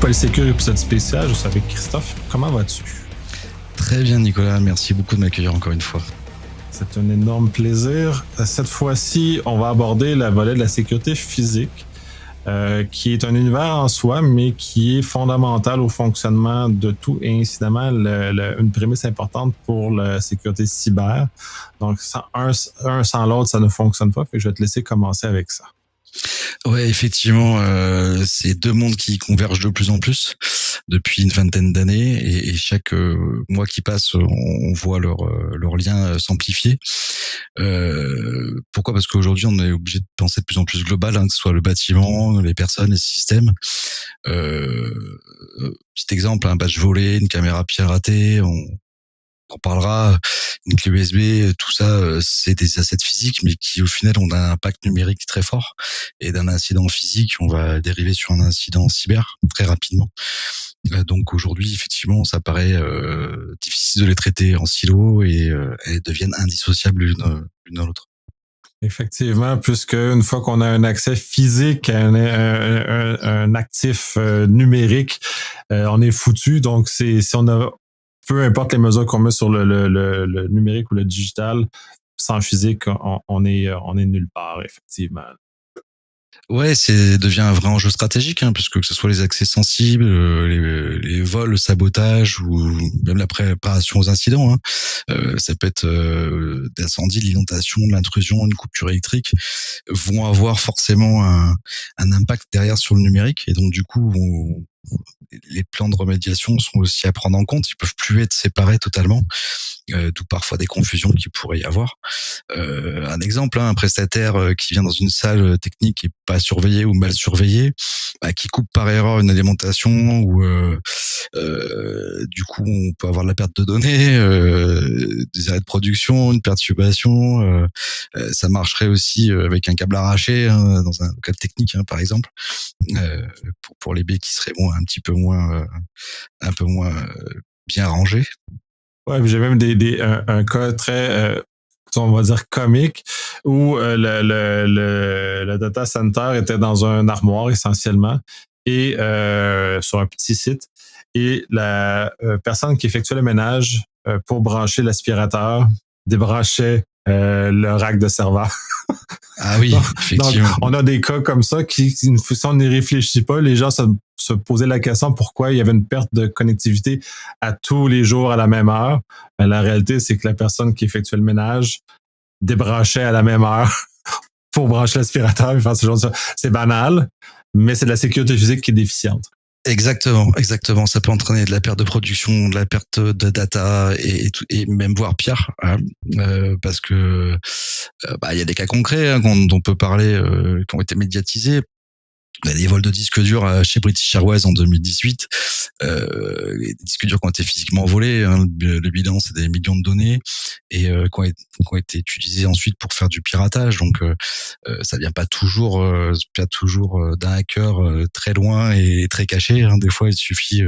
Polysécure, épisode spécial. Je suis avec Christophe. Comment vas-tu? Très bien, Nicolas. Merci beaucoup de m'accueillir encore une fois. C'est un énorme plaisir. Cette fois-ci, on va aborder la volet de la sécurité physique, qui est un univers en soi, mais qui est fondamental au fonctionnement de tout et incidemment une prémisse importante pour la sécurité cyber. Donc, un sans l'autre, ça ne fonctionne pas. Fait que je vais te laisser commencer avec ça. Ouais, effectivement, c'est deux mondes qui convergent de plus en plus depuis une vingtaine d'années et chaque mois qui passe, on voit leur lien s'amplifier. Pourquoi ? Parce qu'aujourd'hui, on est obligé de penser de plus en plus global, que ce soit le bâtiment, les personnes, les systèmes. Petit exemple, un badge volé, une caméra piratée, on parlera, une clé USB, tout ça, c'est des assets physiques, mais qui au final ont un impact numérique très fort. Et d'un incident physique, on va dériver sur un incident cyber très rapidement. Donc aujourd'hui, effectivement, ça paraît difficile de les traiter en silo et elles deviennent indissociables l'une dans l'autre. Effectivement, puisque une fois qu'on a un accès physique à un actif numérique, on est foutu. Donc, si on a, peu importe les mesures qu'on met sur le numérique ou le digital, sans physique, on est nulle part, effectivement. Ouais, devient un vrai enjeu stratégique, puisque que ce soit les accès sensibles, les vols, le sabotage ou même la préparation aux incidents. Ça peut être d'incendie, de l'inondation, de l'intrusion, une coupure électrique, vont avoir forcément un impact derrière sur le numérique. Et donc du coup, les plans de remédiation sont aussi à prendre en compte. Ils peuvent plus être séparés totalement, d'où parfois des confusions qu'il pourrait y avoir. Un exemple, un prestataire qui vient dans une salle technique et pas surveillée ou mal surveillée, qui coupe par erreur une alimentation ou du coup on peut avoir de la perte de données, des arrêts de production, une perturbation. Ça marcherait aussi avec un câble arraché, dans un câble technique, par exemple, pour les baies qui seraient un peu moins bien rangés. Ouais, j'ai même un cas très, on va dire comique, où le data center était dans un armoire essentiellement et sur un petit site. Et la personne qui effectuait le ménage pour brancher l'aspirateur débranchait le rack de serveur. Ah oui, effectivement. Donc, on a des cas comme ça qui, si on n'y réfléchit pas, les gens se posaient la question pourquoi il y avait une perte de connectivité à tous les jours à la même heure. Mais la réalité, c'est que la personne qui effectuait le ménage débranchait à la même heure pour brancher l'aspirateur et faire ce genre de ça. C'est banal, mais c'est de la sécurité physique qui est déficiente. Exactement. Ça peut entraîner de la perte de production, de la perte de data et même voire pire, parce que il y a des cas concrets dont on peut parler, qui ont été médiatisés. Il y a des vols de disques durs chez British Airways en 2018. Les disques durs qui ont été physiquement volés, le bilan c'est des millions de données et qui ont été utilisés ensuite pour faire du piratage. Donc ça vient pas toujours d'un hacker très loin et très caché. Des fois il suffit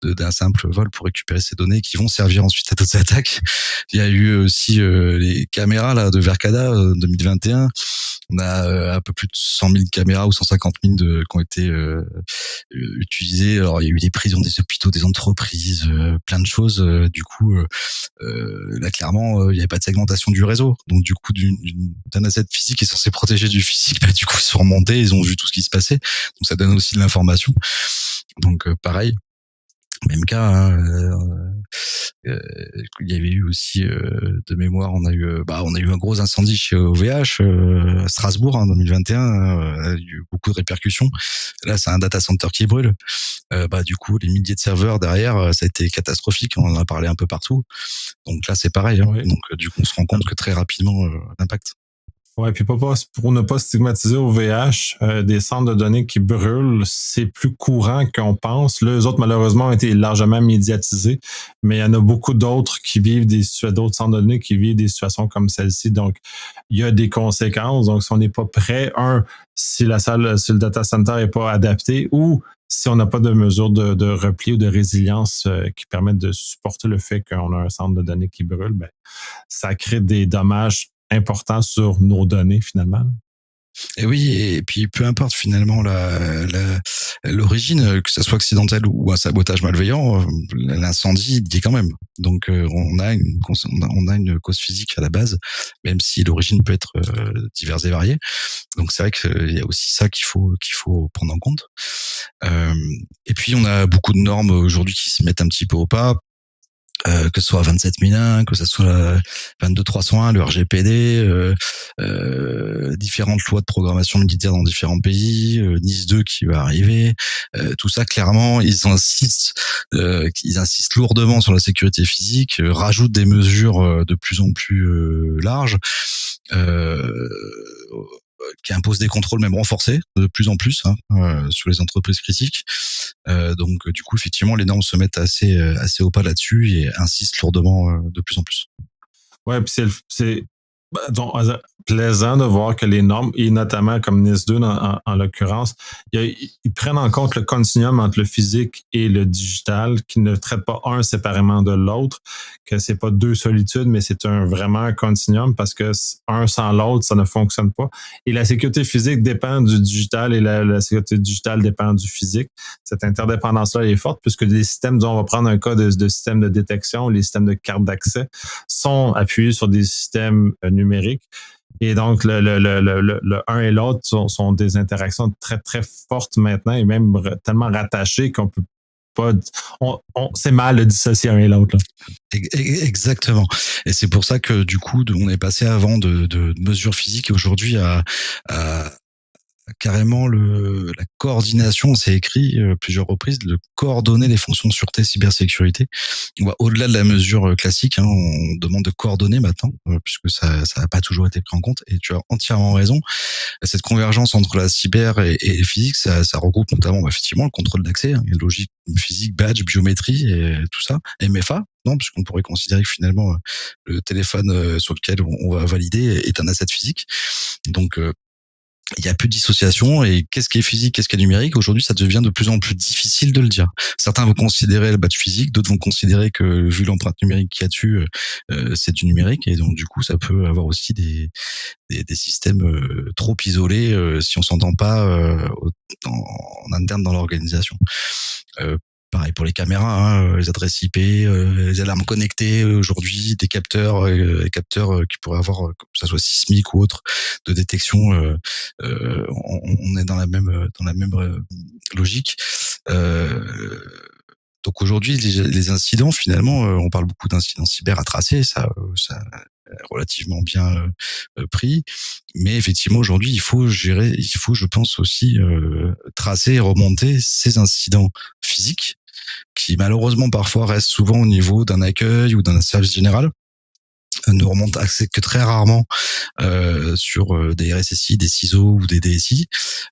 d'un simple vol pour récupérer ces données qui vont servir ensuite à d'autres attaques. Il y a eu aussi les caméras là de Verkada 2021. On a un peu plus de 100 000 caméras ou 150 000 qui ont été utilisées. Alors il y a eu des prisons, des hôpitaux, des entreprises, plein de choses. Du coup, là clairement, il n'y avait pas de segmentation du réseau. Donc du coup, d'un asset physique qui est censé protéger du physique, du coup ils sont remontés, ils ont vu tout ce qui se passait. Donc ça donne aussi de l'information. Donc pareil. Même cas, il y avait eu aussi de mémoire, on a eu un gros incendie chez OVH à Strasbourg en 2021, il y a eu beaucoup de répercussions. Là, c'est un data center qui brûle. Du coup, les milliers de serveurs derrière, ça a été catastrophique. On en a parlé un peu partout. Donc là, c'est pareil. Oui. Donc du coup, on se rend compte que très rapidement, l'impact. Ouais, puis pour ne pas stigmatiser au VH, des centres de données qui brûlent, c'est plus courant qu'on pense. Là, eux autres, malheureusement, ont été largement médiatisés, mais il y en a beaucoup d'autres qui vivent d'autres centres de données qui vivent des situations comme celle-ci. Donc, il y a des conséquences. Donc, si on n'est pas prêt, si le data center n'est pas adapté ou si on n'a pas de mesures de repli ou de résilience qui permettent de supporter le fait qu'on a un centre de données qui brûle, ça crée des dommages important sur nos données, finalement. Et oui, et puis peu importe finalement l'origine, que ça soit accidentel ou un sabotage malveillant, l'incendie il y est quand même. Donc on a une cause physique à la base, même si l'origine peut être diverse et variée. Donc c'est vrai qu'il y a aussi ça qu'il faut prendre en compte. Et puis on a beaucoup de normes aujourd'hui qui se mettent un petit peu au pas. Que ce soit 27001, que ce soit 22301, le RGPD, différentes lois de programmation militaire dans différents pays, Nice 2 qui va arriver, tout ça clairement ils insistent lourdement sur la sécurité physique, rajoutent des mesures de plus en plus larges. Euh, qui impose des contrôles même renforcés de plus en plus sur les entreprises critiques. Donc du coup effectivement les normes se mettent assez au pas là-dessus et insistent lourdement de plus en plus. Ouais, puis c'est donc, plaisant de voir que les normes, et notamment comme NIS2 en l'occurrence, ils prennent en compte le continuum entre le physique et le digital, qui ne traite pas un séparément de l'autre, que c'est pas deux solitudes, mais c'est vraiment un continuum parce que un sans l'autre, ça ne fonctionne pas. Et la sécurité physique dépend du digital et la sécurité digitale dépend du physique. Cette interdépendance-là est forte puisque les systèmes, disons, on va prendre un cas de système de détection, les systèmes de carte d'accès sont appuyés sur des systèmes numériques. Et donc, le un et l'autre sont des interactions très, très fortes maintenant et même tellement rattachées qu'on peut pas. C'est mal de dissocier un et l'autre. Exactement. Et c'est pour ça que du coup, on est passé avant de mesures physiques et aujourd'hui à carrément la coordination, c'est écrit plusieurs reprises, de coordonner les fonctions de sûreté cybersécurité. On va au-delà de la mesure classique, on demande de coordonner maintenant, puisque ça n'a pas toujours été pris en compte. Et tu as entièrement raison. Cette convergence entre la cyber et le physique, ça regroupe notamment effectivement le contrôle d'accès, une logique physique, badge, biométrie et tout ça, MFA. Non, puisqu'on pourrait considérer que finalement le téléphone sur lequel on va valider est un asset physique. Donc il n'y a plus de dissociation et qu'est-ce qui est physique, qu'est-ce qui est numérique? Aujourd'hui, ça devient de plus en plus difficile de le dire. Certains vont considérer le badge physique, d'autres vont considérer que vu l'empreinte numérique qu'il y a dessus, c'est du numérique et donc du coup, ça peut avoir aussi des systèmes trop isolés si on s'entend pas en interne dans l'organisation. Pareil pour les caméras, les adresses IP, les alarmes connectées aujourd'hui, des capteurs, qui pourraient avoir, que ça soit sismique ou autre, de détection. On est dans la même logique. Donc aujourd'hui, les incidents, finalement, on parle beaucoup d'incidents cyber à tracer, ça est relativement bien pris. Mais effectivement, aujourd'hui, il faut, je pense aussi, tracer et remonter ces incidents physiques qui malheureusement parfois restent souvent au niveau d'un accueil ou d'un service général, ne remontent que très rarement sur des RSSI, des CISO ou des DSI.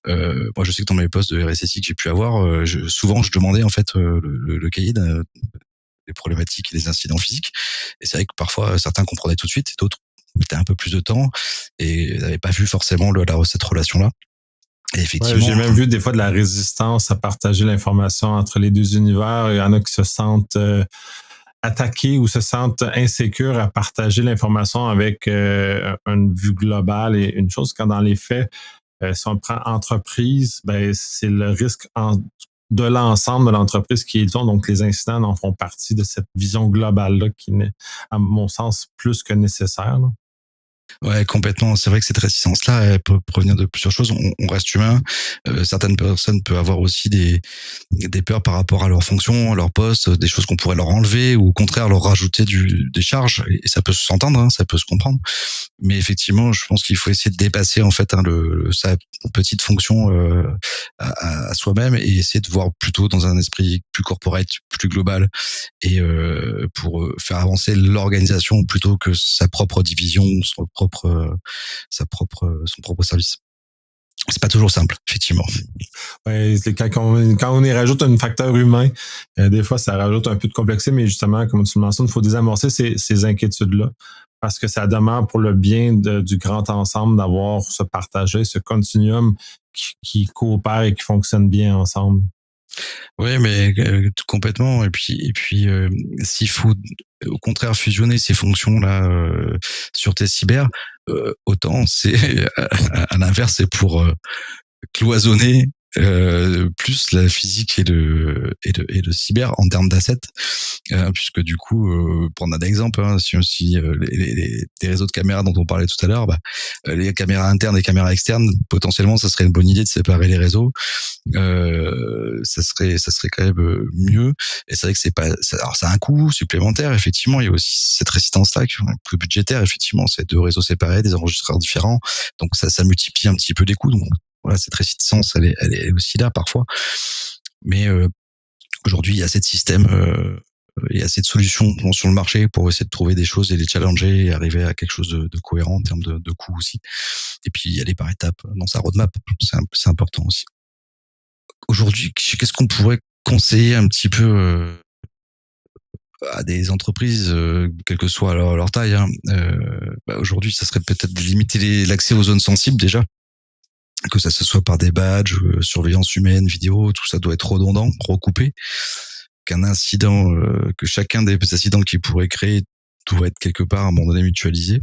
Moi, je sais que dans mes postes de RSSI que j'ai pu avoir, souvent je demandais en fait le cahier des problématiques et des incidents physiques. Et c'est vrai que parfois certains comprenaient tout de suite, et d'autres mettaient un peu plus de temps et n'avaient pas vu forcément cette relation-là. Et Ouais, effectivement, j'ai même vu des fois de la résistance à partager l'information entre les deux univers. Il y en a qui se sentent attaqués ou se sentent insécures à partager l'information avec une vue globale et une chose quand dans les faits, si on prend entreprise, ben c'est le risque de l'ensemble de l'entreprise qui est donc les incidents en font partie de cette vision globale-là qui est, à mon sens, plus que nécessaire. Là. ouais, complètement. C'est vrai que cette résistance-là, elle peut provenir de plusieurs choses. On reste humain. Certaines personnes peuvent avoir aussi des peurs par rapport à leur fonction, à leur poste, des choses qu'on pourrait leur enlever ou au contraire leur rajouter des charges. Et ça peut s'entendre, ça peut se comprendre. Mais effectivement, je pense qu'il faut essayer de dépasser en fait sa petite fonction à soi-même et essayer de voir plutôt dans un esprit plus corporate, plus global et pour faire avancer l'organisation plutôt que sa propre division, son propre service. C'est pas toujours simple, effectivement. Ouais, quand on y rajoute un facteur humain, des fois, ça rajoute un peu de complexité, mais justement, comme tu le mentionnes, il faut désamorcer ces inquiétudes-là parce que ça demande pour le bien du grand ensemble d'avoir ce partagé, ce continuum qui coopère et qui fonctionne bien ensemble. Oui, mais complètement. Et puis, s'il faut au contraire fusionner ces fonctions-là sûreté cyber, autant c'est à l'inverse, c'est pour cloisonner plus la physique et le cyber en termes d'assets, puisque du coup, pour prendre un exemple, si les réseaux de caméras dont on parlait tout à l'heure, les caméras internes et les caméras externes, potentiellement, ça serait une bonne idée de séparer les réseaux. Ça serait quand même mieux. Et c'est vrai que alors ça a un coût supplémentaire, effectivement. Il y a aussi cette résistance-là, qui est un coût budgétaire, effectivement. C'est 2 réseaux séparés, des enregistreurs différents. Donc ça multiplie un petit peu les coûts. Donc voilà, cette résistance, elle est aussi là parfois. Mais aujourd'hui, il y a assez de systèmes, il y a assez de solutions sur le marché pour essayer de trouver des choses et les challenger et arriver à quelque chose de cohérent en termes de coûts aussi. Et puis y aller par étapes dans sa roadmap, c'est important aussi. Aujourd'hui, qu'est-ce qu'on pourrait conseiller un petit peu à des entreprises, quelle que soit leur taille, aujourd'hui, ça serait peut-être de limiter l'accès aux zones sensibles déjà, que ça se soit par des badges, surveillance humaine, vidéo, tout ça doit être redondant, recoupé. Que chacun des incidents qu'il pourrait créer doit être quelque part à un moment donné mutualisé,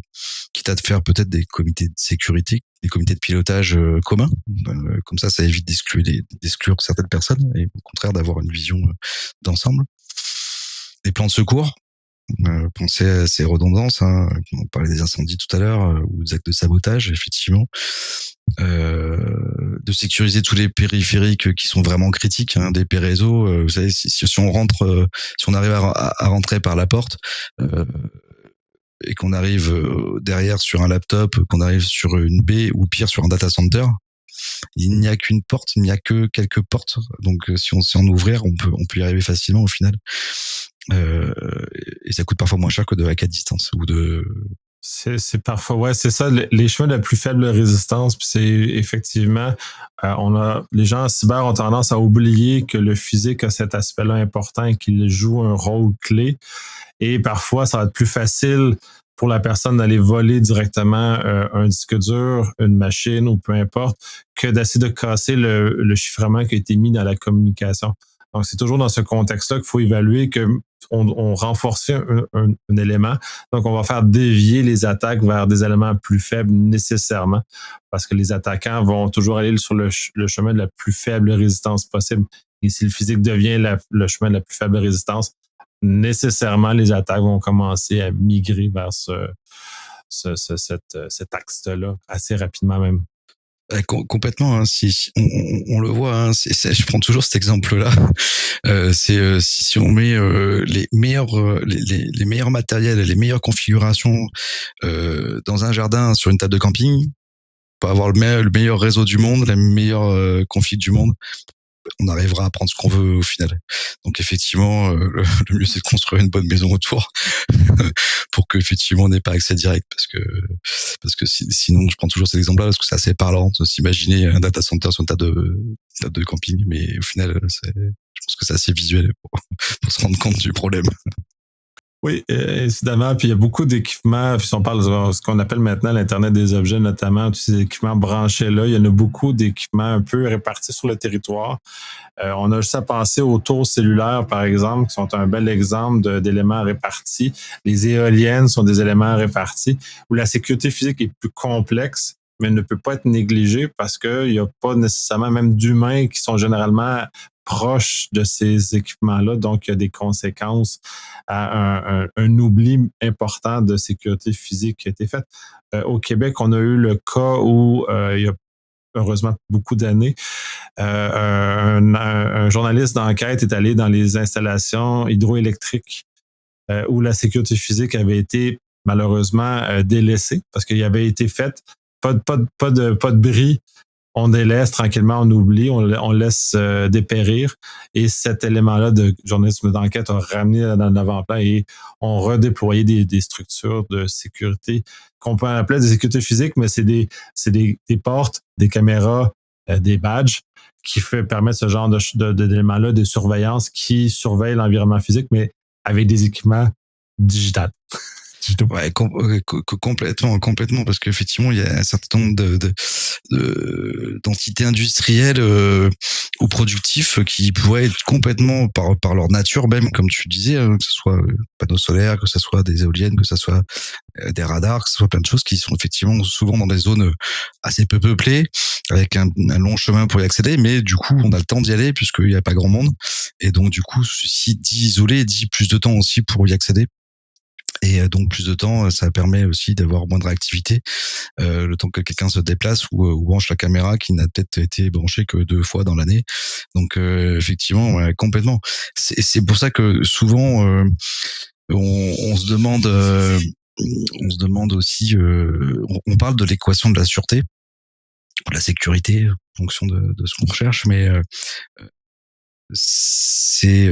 quitte à de faire peut-être des comités de sécurité, des comités de pilotage communs. Comme ça évite d'exclure certaines personnes et au contraire d'avoir une vision d'ensemble. Des plans de secours, penser à ces redondances. On parlait des incendies tout à l'heure ou des actes de sabotage, effectivement. De sécuriser tous les périphériques qui sont vraiment critiques, des réseaux. Vous savez, si on arrive à rentrer par la porte et qu'on arrive derrière sur un laptop, qu'on arrive sur une baie ou pire sur un data center, il n'y a qu'une porte, il n'y a que quelques portes. Donc si on sait en ouvrir, on peut y arriver facilement au final. Et ça coûte parfois moins cher que de hack à distance ou de... C'est parfois, ouais, c'est ça, les chemins de la plus faible résistance, puis c'est effectivement, les gens en cyber ont tendance à oublier que le physique a cet aspect-là important et qu'il joue un rôle clé. Et parfois, ça va être plus facile pour la personne d'aller voler directement un disque dur, une machine ou peu importe, que d'essayer de casser le chiffrement qui a été mis dans la communication. Donc, c'est toujours dans ce contexte-là qu'il faut évaluer que on renforce un élément. Donc, on va faire dévier les attaques vers des éléments plus faibles nécessairement parce que les attaquants vont toujours aller sur le chemin de la plus faible résistance possible. Et si le physique devient le chemin de la plus faible résistance, nécessairement, les attaques vont commencer à migrer vers cet axe-là assez rapidement même. Complètement, si on le voit, je prends toujours cet exemple-là. Si on met les meilleurs matériels, les meilleures configurations dans un jardin sur une table de camping, pour avoir le meilleur réseau du monde, la meilleure config du monde, on arrivera à prendre ce qu'on veut au final. Donc effectivement, le mieux c'est de construire une bonne maison autour pour qu'effectivement on n'ait pas accès direct, parce que sinon, je prends toujours cet exemple-là parce que c'est assez parlant de s'imaginer un data center sur une table de camping, mais au final, je pense que c'est assez visuel pour se rendre compte du problème. Oui, évidemment. Puis il y a beaucoup d'équipements. Puis si on parle de ce qu'on appelle maintenant l'Internet des objets, notamment tous ces équipements branchés là, il y en a beaucoup d'équipements un peu répartis sur le territoire. On a juste à penser aux tours cellulaires, par exemple, qui sont un bel exemple d'éléments répartis. Les éoliennes sont des éléments répartis, où la sécurité physique est plus complexe, mais ne peut pas être négligée parce qu'il n'y a pas nécessairement même d'humains qui sont généralement proches de ces équipements-là. Donc, il y a des conséquences à un oubli important de sécurité physique qui a été fait. Au Québec, on a eu le cas où il y a heureusement beaucoup d'années, un journaliste d'enquête est allé dans les installations hydroélectriques où la sécurité physique avait été malheureusement délaissée parce qu'il avait été fait pas de bris, on délaisse tranquillement, on oublie, on laisse dépérir. Et cet élément-là de journalisme d'enquête a ramené dans l'avant-plan et on redéployé des structures de sécurité qu'on peut appeler des sécurités physiques, mais c'est des portes, des caméras, des badges qui permettent ce genre d'éléments-là de surveillance qui surveillent l'environnement physique, mais avec des équipements digitaux. du tout. Ouais, complètement, parce qu'effectivement, il y a un certain nombre d'entités industrielles ou productifs qui pourraient être complètement, par leur nature même, comme tu disais, que ce soit panneaux solaires, que ce soit des éoliennes, que ce soit des radars, que ce soit plein de choses qui sont effectivement souvent dans des zones assez peu peuplées, avec un long chemin pour y accéder, mais du coup, on a le temps d'y aller puisqu'il n'y a pas grand monde. Et donc, du coup, ceci dit isolé, dit plus de temps aussi pour y accéder. Et donc plus de temps, ça permet aussi d'avoir moins de réactivité, le temps que quelqu'un se déplace ou branche la caméra qui n'a peut-être été branchée que 2 fois dans l'année. Donc effectivement, ouais, complètement. C'est pour ça que souvent on se demande aussi, on parle de l'équation de la sûreté, de la sécurité en fonction de ce qu'on recherche, mais c'est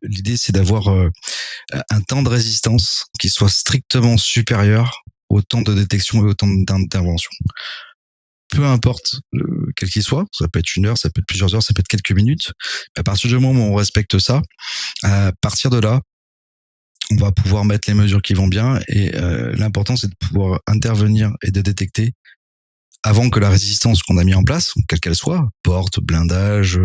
l'idée, c'est d'avoir un temps de résistance qui soit strictement supérieur au temps de détection et au temps d'intervention. Peu importe quel qu'il soit, ça peut être 1 heure, ça peut être plusieurs heures, ça peut être quelques minutes. À partir du moment où on respecte ça, à partir de là, on va pouvoir mettre les mesures qui vont bien. Et l'important, c'est de pouvoir intervenir et de détecter avant que la résistance qu'on a mis en place, quelle qu'elle soit, porte, blindage,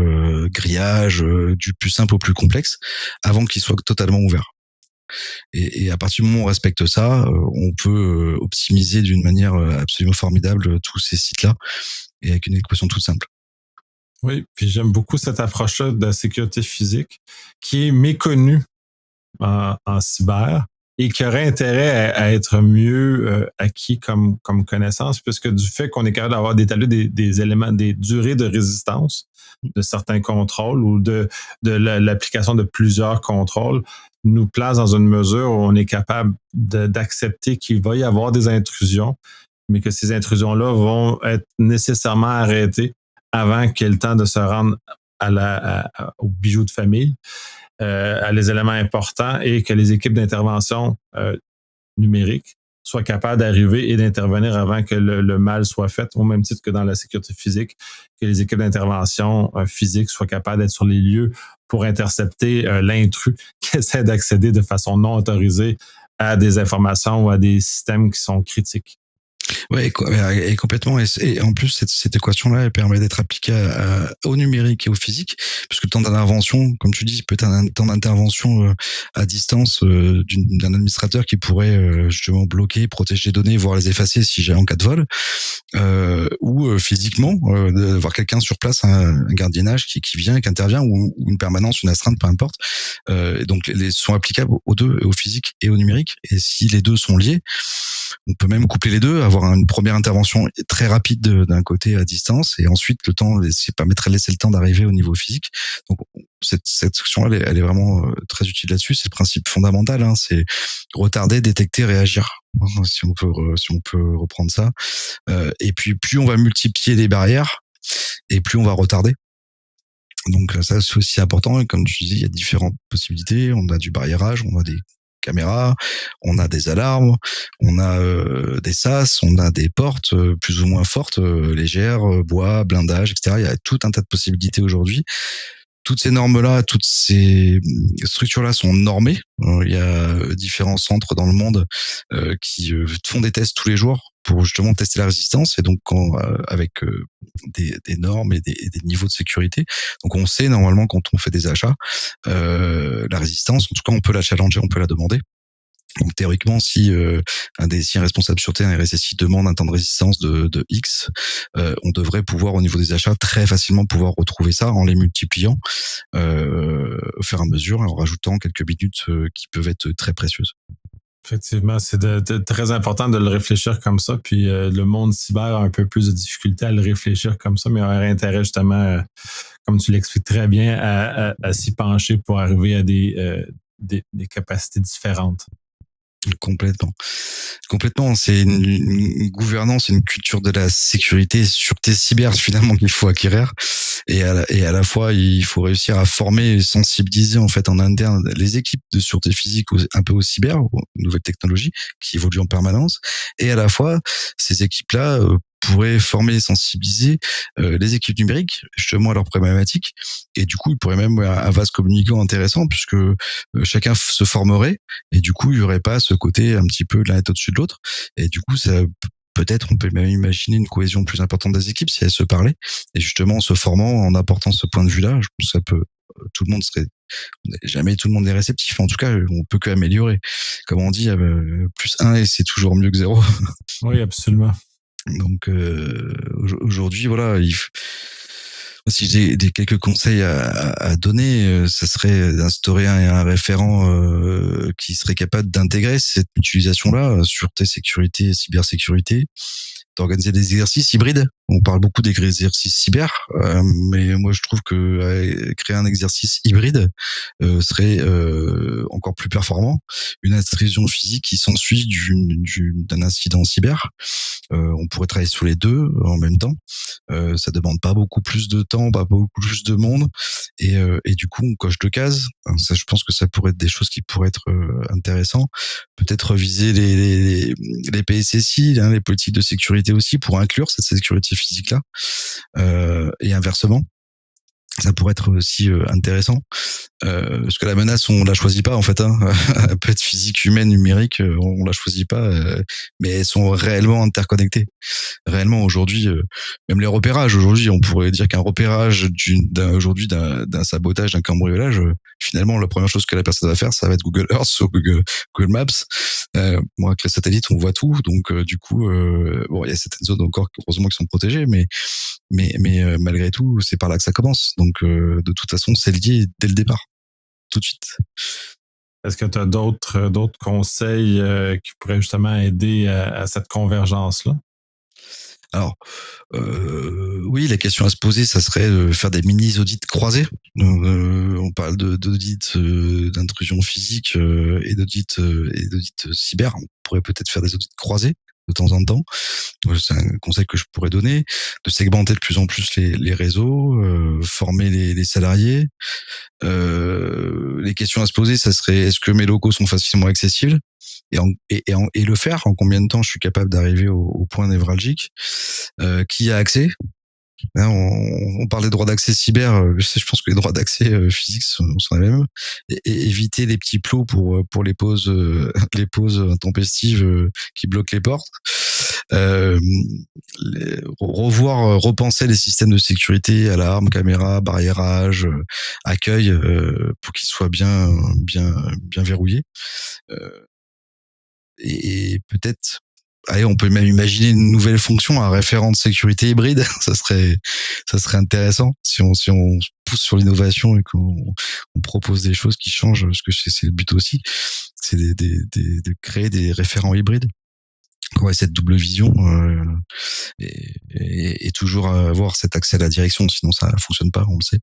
grillage, du plus simple au plus complexe, avant qu'il soit totalement ouvert. Et à partir du moment où on respecte ça, on peut optimiser d'une manière absolument formidable tous ces sites-là, et avec une équation toute simple. Oui, puis j'aime beaucoup cette approche-là de la sécurité physique qui est méconnue en cyber et qui aurait intérêt à être mieux acquis comme connaissance, puisque du fait qu'on est capable d'avoir d'étaler des éléments, des durées de résistance de certains contrôles ou de l'application de plusieurs contrôles, nous place dans une mesure où on est capable d'accepter qu'il va y avoir des intrusions, mais que ces intrusions-là vont être nécessairement arrêtées avant qu'il y ait le temps de se rendre au bijou de famille, à les éléments importants, et que les équipes d'intervention numérique soient capables d'arriver et d'intervenir avant que le mal soit fait, au même titre que dans la sécurité physique, que les équipes d'intervention physique soient capables d'être sur les lieux pour intercepter l'intrus qui essaie d'accéder de façon non autorisée à des informations ou à des systèmes qui sont critiques. Ouais, et complètement. Et en plus, cette équation-là, elle permet d'être appliquée au numérique et au physique, puisque le temps d'intervention, comme tu dis, peut être un temps d'intervention à distance d'un administrateur qui pourrait justement bloquer, protéger les données, voire les effacer si j'ai en cas de vol, ou physiquement, de voir quelqu'un sur place, un gardiennage qui vient, qui intervient, ou une permanence, une astreinte, peu importe. Et donc, les sont applicables aux deux, au physique et au numérique. Et si les deux sont liés, on peut même coupler les deux, avoir une première intervention très rapide d'un côté à distance, et ensuite le temps, permettrait de laisser le temps d'arriver au niveau physique. Donc cette section-là, elle est vraiment très utile là-dessus. C'est le principe fondamental, hein, c'est retarder, détecter, réagir. Si on peut reprendre ça. Et puis plus on va multiplier les barrières, et plus on va retarder. Donc ça, c'est aussi important. Et comme tu dis, il y a différentes possibilités. On a du barriérage, on a des caméras, on a des alarmes, on a des sas, on a des portes plus ou moins fortes, légères, bois, blindage, etc. Il y a tout un tas de possibilités aujourd'hui. Toutes ces normes-là, toutes ces structures-là sont normées. Il y a différents centres dans le monde qui font des tests tous les jours pour justement tester la résistance, et donc avec des normes et des niveaux de sécurité. Donc on sait normalement quand on fait des achats la résistance, en tout cas on peut la challenger, on peut la demander. Donc théoriquement, si un responsable sûreté, un RSSI demande un temps de résistance de X, on devrait pouvoir au niveau des achats très facilement pouvoir retrouver ça en les multipliant au fur et à mesure, en rajoutant quelques minutes qui peuvent être très précieuses. Effectivement, c'est très important de le réfléchir comme ça. Puis le monde cyber a un peu plus de difficulté à le réfléchir comme ça, mais on aurait intérêt justement, comme tu l'expliques très bien, à s'y pencher pour arriver à des capacités différentes. Complètement. C'est une gouvernance, une culture de la sécurité, sûreté cyber finalement qu'il faut acquérir. Et à la fois, il faut réussir à former et sensibiliser en fait en interne les équipes de sûreté physique un peu au cyber, aux nouvelles technologies qui évoluent en permanence. Et à la fois, ces équipes-là pourrait former et sensibiliser les équipes numériques justement à leurs problématiques. Et du coup, il pourrait même avoir un vase communicant intéressant puisque chacun se formerait et du coup, il y aurait pas ce côté un petit peu l'un est au-dessus de l'autre. Et du coup, ça peut-être on peut même imaginer une cohésion plus importante des équipes si elles se parlaient. Et justement, en se formant, en apportant ce point de vue-là, je pense que ça peut tout le monde serait jamais tout le monde est réceptif, mais en tout cas, on peut que améliorer. Comme on dit, plus 1 et c'est toujours mieux que 0. Oui, absolument. Donc aujourd'hui, voilà, si j'ai quelques conseils à donner, ça serait d'instaurer un référent qui serait capable d'intégrer cette utilisation-là, sûreté, sécurité, cybersécurité, d'organiser des exercices hybrides. On parle beaucoup d'exercices cyber, mais moi je trouve que créer un exercice hybride serait encore plus performant. Une intrusion physique qui s'ensuit d'un incident cyber. On pourrait travailler sur les deux en même temps. Ça demande pas beaucoup plus de temps, pas beaucoup plus de monde, et du coup on coche deux cases. Ça, je pense que ça pourrait être des choses qui pourraient être intéressantes. Peut-être reviser les PSSI, hein, les politiques de sécurité aussi, pour inclure cette sécurité physique là, et inversement. Ça pourrait être aussi intéressant. Parce que la menace, on la choisit pas en fait. Hein. Elle peut être physique, humaine, numérique, on la choisit pas, mais elles sont réellement interconnectées. Réellement aujourd'hui, même les repérages. Aujourd'hui, on pourrait dire qu'un repérage d'un sabotage, d'un cambriolage, finalement, la première chose que la personne va faire, ça va être Google Earth ou Google Maps. Moi, avec les satellites, on voit tout, donc du coup, bon, il y a certaines zones encore heureusement qui sont protégées, mais malgré tout, c'est par là que ça commence. Donc, de toute façon, c'est lié dès le départ, tout de suite. Est-ce que tu as d'autres conseils qui pourraient justement aider à cette convergence-là? Alors, oui, la question à se poser, ça serait de faire des mini-audits croisés. On parle d'audits d'intrusion physique et d'audits cyber. On pourrait peut-être faire des audits croisés de temps en temps. C'est un conseil que je pourrais donner, de segmenter de plus en plus les réseaux, former les salariés. Les questions à se poser, ça serait est-ce que mes locaux sont facilement accessibles et le faire, en combien de temps je suis capable d'arriver au point névralgique, qui a accès. Là, on parle des droits d'accès cyber, je pense que les droits d'accès physiques sont les mêmes. Et éviter les petits plots pour les pauses les pauses intempestives qui bloquent les portes. Repenser les systèmes de sécurité, alarme, caméra, barriérage, accueil, pour qu'ils soient bien verrouillés. Et peut-être, allez, on peut même imaginer une nouvelle fonction, un référent de sécurité hybride. Ça serait intéressant si on se pousse sur l'innovation et qu'on propose des choses qui changent, parce que c'est le but aussi, c'est de créer des référents hybrides. Ouais, cette double vision et toujours avoir cet accès à la direction, sinon ça fonctionne pas, on le sait.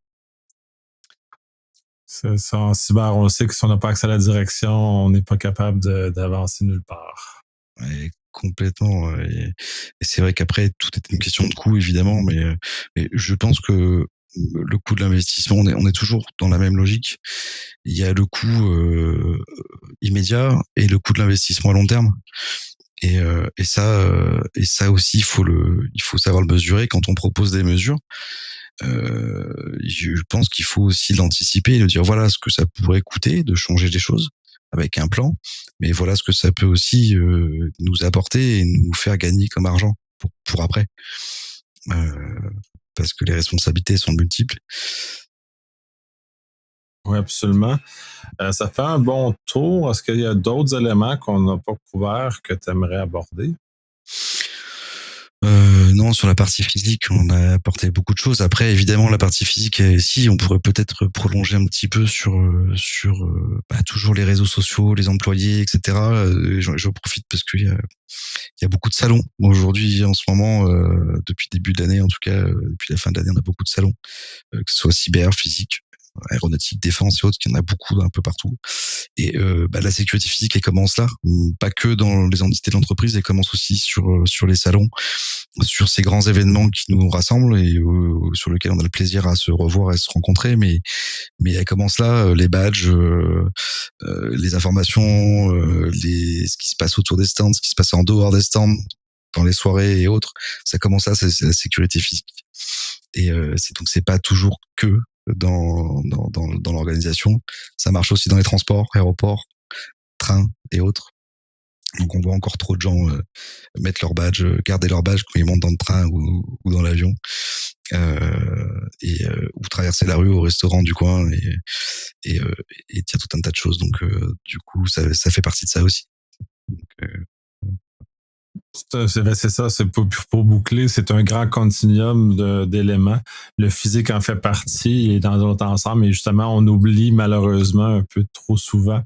C'est ça, en cyber, on sait que si on n'a pas accès à la direction, on n'est pas capable d'avancer nulle part. Ouais, complètement. Et c'est vrai qu'après, tout est une question de coût, évidemment, mais je pense que le coût de l'investissement, on est toujours dans la même logique. Il y a le coût immédiat et le coût de l'investissement à long terme. Et ça aussi, il faut savoir le mesurer quand on propose des mesures. Je pense qu'il faut aussi l'anticiper et le dire voilà ce que ça pourrait coûter de changer des choses avec un plan, mais voilà ce que ça peut aussi nous apporter et nous faire gagner comme argent pour après, parce que les responsabilités sont multiples. Oui, absolument. Ça fait un bon tour. Est-ce qu'il y a d'autres éléments qu'on n'a pas couverts que tu aimerais aborder? Non, sur la partie physique, on a apporté beaucoup de choses. Après, évidemment, la partie physique, si on pourrait peut-être prolonger un petit peu sur toujours les réseaux sociaux, les employés, etc. Je profite parce qu'il y a beaucoup de salons aujourd'hui, en ce moment, depuis le début de l'année, en tout cas, depuis la fin de l'année, on a beaucoup de salons, que ce soit cyber, physique, aéronautique, défense et autres, qu'il y en a beaucoup un peu partout. Et la sécurité physique, elle commence là, pas que dans les entités de l'entreprise, elle commence aussi sur les salons, sur ces grands événements qui nous rassemblent et sur lesquels on a le plaisir à se revoir et à se rencontrer. Mais elle commence là, les badges, les informations, ce qui se passe autour des stands, ce qui se passe en dehors des stands. dans les soirées et autres, ça commence à, c'est la sécurité physique. Et c'est pas toujours que dans l'organisation. Ça marche aussi dans les transports, aéroports, trains et autres. Donc on voit encore trop de gens mettre leur badge, garder leur badge quand ils montent dans le train ou dans l'avion, ou traverser la rue au restaurant du coin et dire tout un tas de choses. Donc du coup ça fait partie de ça aussi. Donc, c'est ça, c'est pour boucler, c'est un grand continuum d'éléments. Le physique en fait partie et dans l'autre ensemble, mais justement, on oublie malheureusement un peu trop souvent.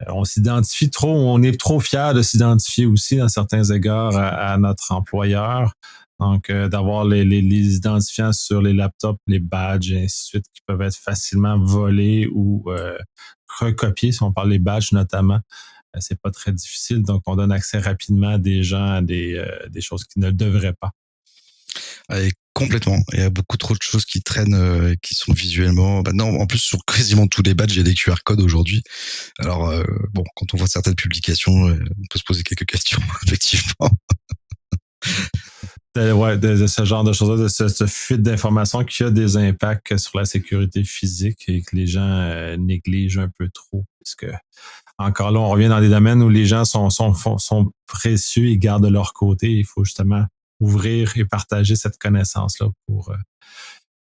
On s'identifie trop, on est trop fier de s'identifier aussi dans certains égards à notre employeur. Donc, d'avoir les identifiants sur les laptops, les badges et ainsi de suite qui peuvent être facilement volés ou recopiés, si on parle des badges notamment. C'est pas très difficile, donc on donne accès rapidement à des gens à des choses qui ne devraient pas. Complètement. Il y a beaucoup trop de choses qui traînent, qui sont visuellement. Maintenant, en plus, sur quasiment tous les badges, il y a des QR codes aujourd'hui. Alors, bon, quand on voit certaines publications, on peut se poser quelques questions, effectivement. Ouais, de ce genre de choses-là, de ce fuite d'informations qui a des impacts sur la sécurité physique et que les gens négligent un peu trop. Parce que, encore là, on revient dans des domaines où les gens sont précieux et gardent de leur côté. Il faut justement ouvrir et partager cette connaissance-là pour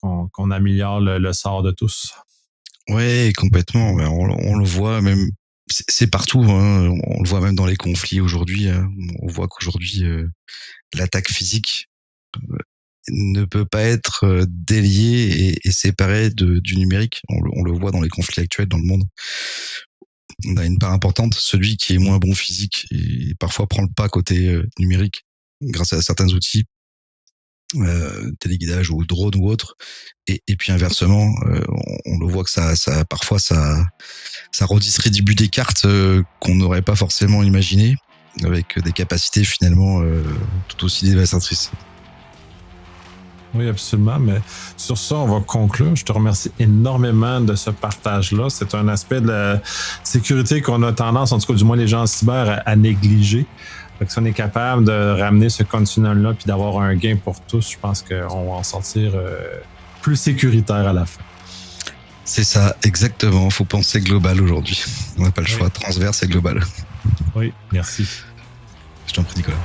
qu'on améliore le sort de tous. Ouais, complètement. On le voit même, c'est partout, hein. On le voit même dans les conflits aujourd'hui, hein. On voit qu'aujourd'hui, l'attaque physique ne peut pas être déliée et séparée du numérique. On le voit dans les conflits actuels dans le monde. On a une part importante, celui qui est moins bon physique et parfois prend le pas côté numérique grâce à certains outils, téléguidage ou drone ou autre. Et puis inversement, on le voit que ça parfois ça redistribue des cartes qu'on n'aurait pas forcément imaginées, avec des capacités finalement tout aussi dévastatrices. Oui, absolument. Mais sur ça, on va conclure. Je te remercie énormément de ce partage-là. C'est un aspect de la sécurité qu'on a tendance, en tout cas du moins les gens en cyber, à négliger. Fait que si on est capable de ramener ce continuum-là puis d'avoir un gain pour tous, je pense qu'on va en sortir plus sécuritaire à la fin. C'est ça, exactement. Faut penser global aujourd'hui. On n'a pas le choix. Transverse et global. Oui, merci. Je t'en prie, Nicolas.